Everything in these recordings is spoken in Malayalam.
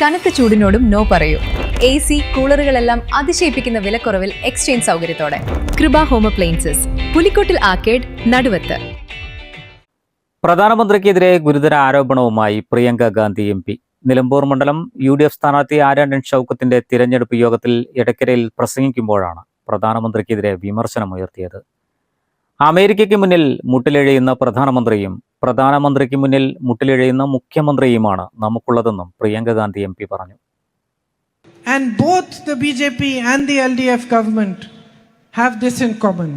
കനത്ത ചൂടിനോടും നോ പറയൂ. AC, കൂളറുകളെല്ലാം അതിശയിപ്പിക്കുന്ന വിലക്കുറവിൽ എക്സ്ചേഞ്ച് സൗകര്യത്തോടെ. കൃപ ഹോം അപ്ലയൻസസ്, പുലിക്കോട്ടിൽ ആർക്കേഡ്, നടുവത്ത്. പ്രധാനമന്ത്രിക്കെതിരെ ഗുരുതര ആരോപണവുമായി പ്രിയങ്ക ഗാന്ധി MP. നിലമ്പൂർ മണ്ഡലം UDF സ്ഥാനാർത്ഥി ആര്യാടൻ ഷൗക്കത്തിന്റെ തിരഞ്ഞെടുപ്പ് യോഗത്തിൽ എടക്കരയിൽ പ്രസംഗിക്കുമ്പോഴാണ് പ്രധാനമന്ത്രിക്കെതിരെ വിമർശനമുയർത്തിയത്. അമേരിക്കയ്ക്ക് മുന്നിൽ മുട്ടിലെഴയുന്ന പ്രധാനമന്ത്രിയും പ്രധാനമന്ത്രിക്ക് മുന്നിൽ മുട്ടിലെഴയുന്ന മുഖ്യമന്ത്രിയുമാണ് നമുക്കുള്ളതെന്നും പ്രിയങ്ക ഗാന്ധി MP പറഞ്ഞു. And both the BJP and the LDF government have this in common.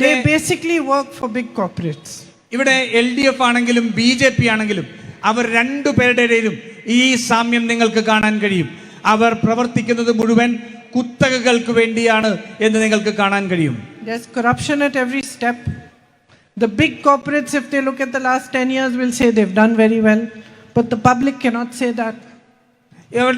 They basically work for big corporates. ഇവിടെ LDF ആണെങ്കിലും BJP ആണെങ്കിലും അവർ രണ്ടുപേരുടെയും ഈ സാമ്യം നിങ്ങൾക്ക് കാണാൻ കഴിയും. അവർ പ്രവർത്തിക്കുന്നത് മുഴുവൻ കുത്തകകൾക്ക് വേണ്ടിയാണ് എന്ന് നിങ്ങൾക്ക് കാണാൻ കഴിയും. There's corruption at every step. The big corporates, if they look at the last 10 years, will say they've done very well, but the public cannot say that.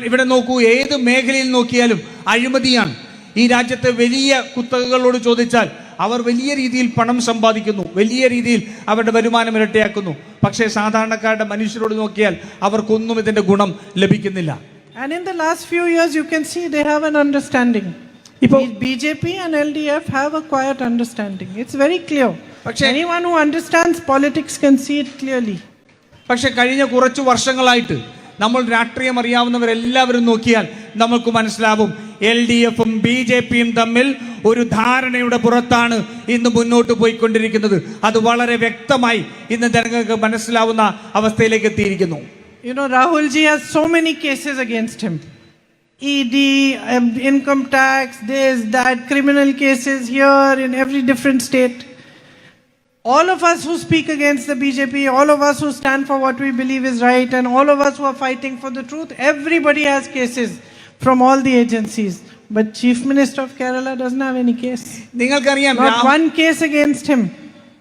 ഇവിടെ നോക്കൂ, ഏത് മേഖലയിൽ നോക്കിയാലും അഴിമതിയാണ്. ഈ രാജ്യത്തെ വലിയ കുത്തകകളോട് ചോദിച്ചാൽ അവർ വലിയ രീതിയിൽ പണം സമ്പാദിക്കുന്നു, വലിയ രീതിയിൽ അവരുടെ വരുമാനം ഇരട്ടിയാക്കുന്നു. പക്ഷേ സാധാരണക്കാരുടെ മനുഷ്യരോട് നോക്കിയാൽ അവർക്കൊന്നും ഇതിന്റെ ഗുണം ലഭിക്കുന്നില്ല. And in the last few years, you can see they have an understanding. BJP and LDF have a quiet understanding. It's very clear. Anyone who understands politics can see it clearly. പക്ഷെ കഴിഞ്ഞ കുറച്ച് വർഷങ്ങളായിട്ട് നമ്മൾ രാഷ്ട്രീയം അറിയാവുന്നവരെല്ലാവരും നോക്കിയാൽ നമുക്ക് മനസ്സിലാവും, LDFും BJPയും തമ്മിൽ ഒരു ധാരണയുടെ പുറത്താണ് ഇന്ന് മുന്നോട്ട് പോയിക്കൊണ്ടിരിക്കുന്നത്. അത് വളരെ വ്യക്തമായി ഇന്ന് ജനങ്ങൾക്ക് മനസ്സിലാവുന്ന അവസ്ഥയിലേക്ക് എത്തിയിരിക്കുന്നു. You know, Rahul ji has so many cases against him. ED, income tax, this, that, criminal cases here in every different state. All of us who speak against the BJP, all of us who stand for what we believe is right, and all of us who are fighting for the truth, everybody has cases from all the agencies. But Chief Minister of Kerala doesn't have any case. Not one case against him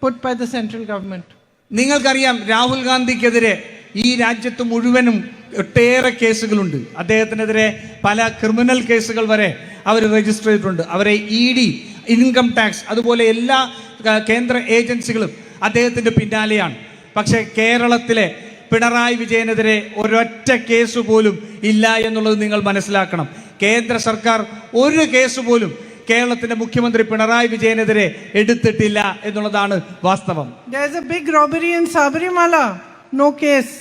put by the central government. നിങ്ങൾക്കറിയാം, രാഹുൽ ഗാന്ധിക്കെതിരെ ഈ രാജ്യത്ത് മുഴുവനും ഒട്ടേറെ കേസുകളുണ്ട്. അദ്ദേഹത്തിനെതിരെ പല ക്രിമിനൽ കേസുകൾ വരെ അവർ രജിസ്റ്റർ ചെയ്തിട്ടുണ്ട്. അവരെ ED, ഇൻകം ടാക്സ്, അതുപോലെ എല്ലാ കേന്ദ്ര ഏജൻസികളും അദ്ദേഹത്തിൻ്റെ പിന്നാലെയാണ്. പക്ഷേ കേരളത്തിലെ പിണറായി വിജയനെതിരെ ഒരൊറ്റ കേസ് പോലും ഇല്ല എന്നുള്ളത് നിങ്ങൾ മനസ്സിലാക്കണം. കേന്ദ്ര സർക്കാർ ഒരു കേസ് പോലും കേരളത്തിന്റെ മുഖ്യമന്ത്രി പിണറായി വിജയനെതിരെ എടുത്തിട്ടില്ല എന്നുള്ളതാണ് വാസ്തവം. There's a big robbery in Sabarimala, no case.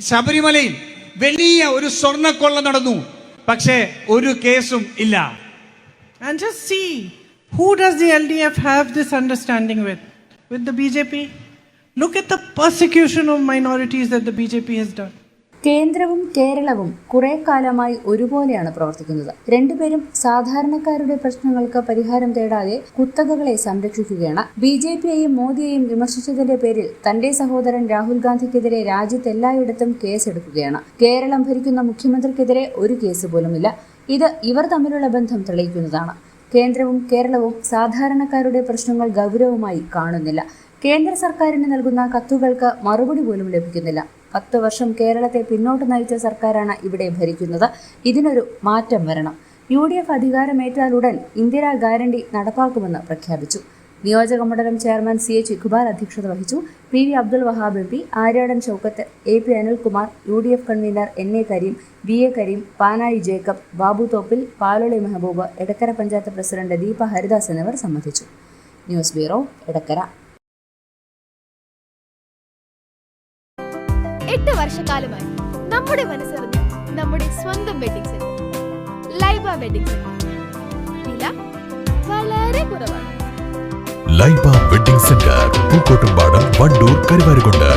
ശബരിമലയിൽ വലിയ ഒരു സ്വർണ്ണക്കൊള്ള നടന്നു, പക്ഷേ ഒരു കേസും ഇല്ല. And just see, who does the LDF have this understanding with? With the BJP? Look at the persecution of minorities that the BJP has done. കേന്ദ്രവും കേരളവും കുറെ കാലമായി ഒരുപോലെയാണ് പ്രവർത്തിക്കുന്നത്. രണ്ടുപേരും സാധാരണക്കാരുടെ പ്രശ്നങ്ങൾക്ക് പരിഹാരം തേടാതെ കുത്തകകളെ സംരക്ഷിക്കുകയാണ്. BJPയെയും മോദിയെയും വിമർശിച്ചതിന്റെ പേരിൽ തന്റെ സഹോദരൻ രാഹുൽ ഗാന്ധിക്കെതിരെ രാജ്യത്തെല്ലായിടത്തും കേസെടുക്കുകയാണ്. കേരളം ഭരിക്കുന്ന മുഖ്യമന്ത്രിക്കെതിരെ ഒരു കേസ് പോലുമില്ല. ഇത് ഇവർ തമ്മിലുള്ള ബന്ധം തെളിയിക്കുന്നതാണ്. കേന്ദ്രവും കേരളവും സാധാരണക്കാരുടെ പ്രശ്നങ്ങൾ ഗൗരവമായി കാണുന്നില്ല. കേന്ദ്ര സർക്കാരിന് നൽകുന്ന കത്തുകൾക്ക് മറുപടി പോലും ലഭിക്കുന്നില്ല. 10 വർഷം കേരളത്തെ പിന്നോട്ട് നയിച്ച സർക്കാരാണ് ഇവിടെ ഭരിക്കുന്നത്. ഇതിനൊരു മാറ്റം വരണം. UDF അധികാരമേറ്റാലുടൻ ഇന്ദിരാ ഗ്യാരണ്ടി നടപ്പാക്കുമെന്ന് പ്രഖ്യാപിച്ചു. നിയോജക മണ്ഡലം ചെയർമാൻ CH ഇഖ്ബാൽ അധ്യക്ഷത വഹിച്ചു. PV Abdul Wahab MP, Aryadan Shoukath, AP Anilkumar, UDF convener NA Kareem, BA Kareem, Panayi Jacob, Babu Thoppil, Paloli Mehaboob, Edakkara panchayat president Deepa Haridas എന്നിവർ സംബന്ധിച്ചു. News bureau, Edakkara. 8 വർഷക്കാലമായി നമ്മുടെ മനസ്സറിഞ്ഞ നമ്മുടെ സ്വന്തം wedding centre Laiba wedding centre. വില വളരെ കുറവാണ്. Laiba wedding centre, Pookkottumpadam, Wandoor, Karuvarakundu.